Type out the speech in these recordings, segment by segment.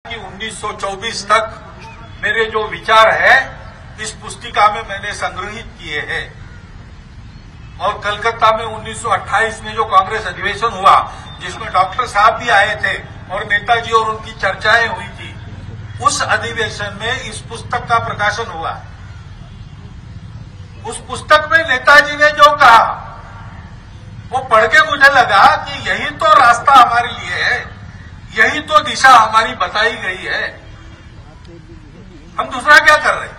कि 1924 तक मेरे जो विचार है इस पुस्तिका में मैंने संग्रहित किए हैं और कलकत्ता में 1928 में जो कांग्रेस अधिवेशन हुआ जिसमें डॉक्टर साहब भी आए थे और नेताजी और उनकी चर्चाएं हुई थी, उस अधिवेशन में इस पुस्तक का प्रकाशन हुआ। उस पुस्तक में नेताजी ने जो कहा वो पढ़ के मुझे लगा कि यही तो रास्ता हमारे लिए है, यही तो दिशा हमारी बताई गई है। हम दूसरा क्या कर रहे हैं?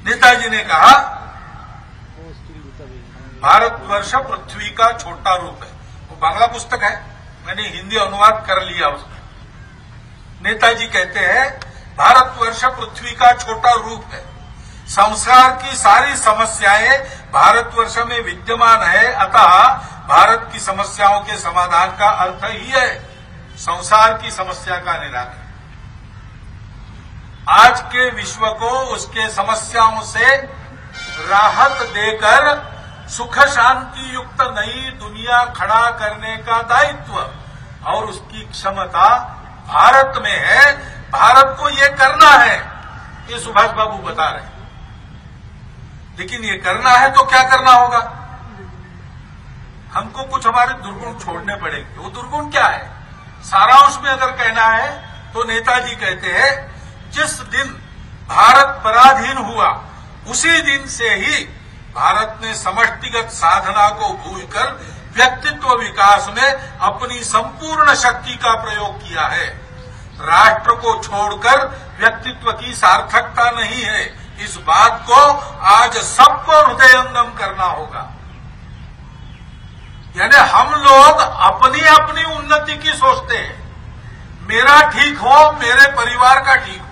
नेताजी ने कहा भारतवर्ष पृथ्वी का छोटा रूप है। वो बांग्ला पुस्तक है, मैंने हिंदी अनुवाद कर लिया उसमें। नेताजी कहते हैं भारतवर्ष पृथ्वी का छोटा रूप है, संसार की सारी समस्याएं भारतवर्ष में विद्यमान है, अतः भारत की समस्याओं के समाधान का अर्थ ही है संसार की समस्या का निराकरण। आज के विश्व को उसके समस्याओं से राहत देकर सुख शांति युक्त नई दुनिया खड़ा करने का दायित्व और उसकी क्षमता भारत में है। भारत को ये करना है, ये सुभाष बाबू बता रहे हैं। लेकिन ये करना है तो क्या करना होगा? हमको कुछ हमारे दुर्गुण छोड़ने पड़ेंगे। वो दुर्गुण क्या है? सारांश में अगर कहना है तो नेताजी कहते हैं जिस दिन भारत पराधीन हुआ उसी दिन से ही भारत ने समष्टिगत साधना को भूलकर व्यक्तित्व विकास में अपनी संपूर्ण शक्ति का प्रयोग किया है। राष्ट्र को छोड़कर व्यक्तित्व की सार्थकता नहीं है, इस बात को आज सबको हृदयंगम करना होगा। यानी हम लोग अपनी अपनी उन्नति की सोचते हैं, मेरा ठीक हो, मेरे परिवार का ठीक हो,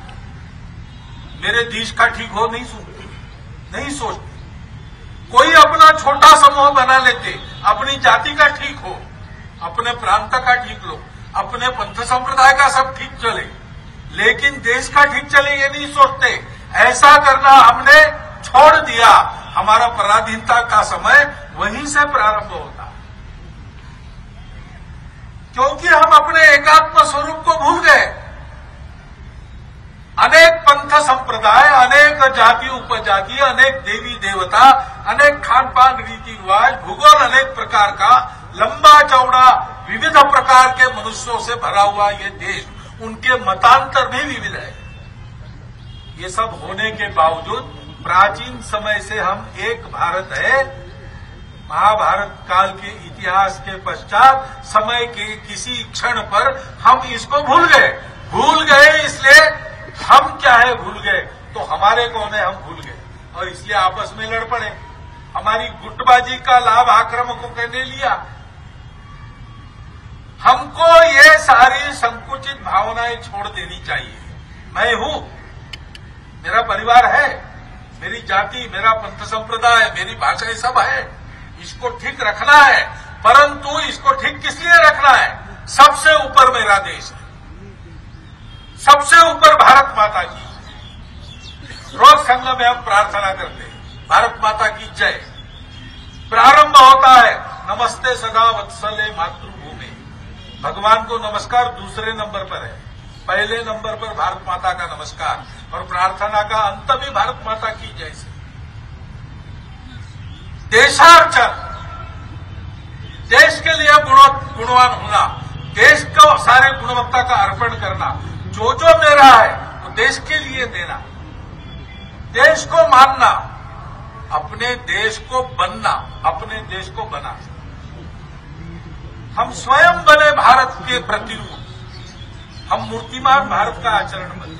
मेरे देश का ठीक हो नहीं सोचते। कोई अपना छोटा समूह बना लेते, अपनी जाति का ठीक हो, अपने प्रांत का ठीक लो, अपने पंथ संप्रदाय का सब ठीक चले, लेकिन देश का ठीक चले ये नहीं सोचते। ऐसा करना हमने छोड़ दिया। हमारा पराधीनता का समय वहीं से प्रारंभ होता है, क्योंकि हम अपने एकात्म स्वरूप को भूल गए। अनेक पंथ संप्रदाय, अनेक जाति उपजाति, अनेक देवी देवता, अनेक खान पान रीति रिवाज, भूगोल अनेक प्रकार का, लंबा चौड़ा विविध प्रकार के मनुष्यों से भरा हुआ ये देश, उनके मतांतर भी विविध है। ये सब होने के बावजूद प्राचीन समय से हम एक भारत है। महाभारत काल के इतिहास के पश्चात समय के किसी क्षण पर हम इसको भूल गए। इसलिए हम क्या है भूल गए, तो हमारे कौन है हम भूल गए और इसलिए आपस में लड़ पड़े। हमारी गुटबाजी का लाभ आक्रामकों ने लिया। हमको ये सारी संकुचित भावनाएं छोड़ देनी चाहिए। मैं हूं, मेरा परिवार है, मेरी जाति, मेरा पंथ संप्रदाय, मेरी भाषा, सब है, इसको ठीक रखना है। परंतु इसको ठीक किस लिए रखना है? सबसे ऊपर मेरा देश है, सबसे ऊपर भारत माता की। रोज संघ में हम प्रार्थना करते हैं भारत माता की जय। प्रारंभ होता है नमस्ते सदा वत्सले मातृभूमि। भगवान को नमस्कार दूसरे नंबर पर है, पहले नंबर पर भारत माता का नमस्कार और प्रार्थना का अंत भी भारत माता की जय से। देशार्चन, देश के लिए गुणवान होना, देश को सारे गुणवत्ता का अर्पण करना, जो मेरा है वो देश के लिए देना, देश को मानना, अपने देश को बनना, अपने देश को बनाना। हम स्वयं बने भारत के प्रतिरूप, हम मूर्तिमान भारत का आचरण बने।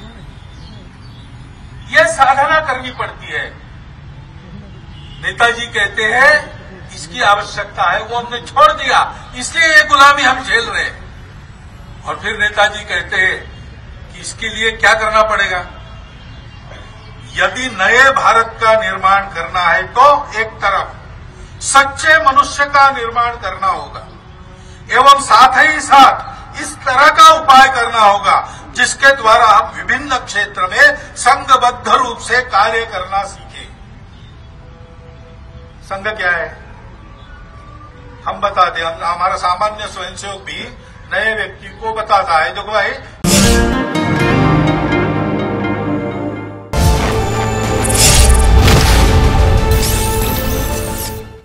ये साधना करनी पड़ती है। नेताजी कहते हैं इसकी आवश्यकता है, वो हमने छोड़ दिया, इसलिए ये गुलामी हम झेल रहे हैं। और फिर नेताजी कहते हैं कि इसके लिए क्या करना पड़ेगा? यदि नए भारत का निर्माण करना है तो एक तरफ सच्चे मनुष्य का निर्माण करना होगा एवं साथ ही साथ इस तरह का उपाय करना होगा जिसके द्वारा हम विभिन्न क्षेत्र में संघबद्ध रूप से कार्य करना सीखें। संघ क्या है हम बता दें। हमारा सामान्य स्वयंसेवक भी नए व्यक्ति को बताता है, देखो भाई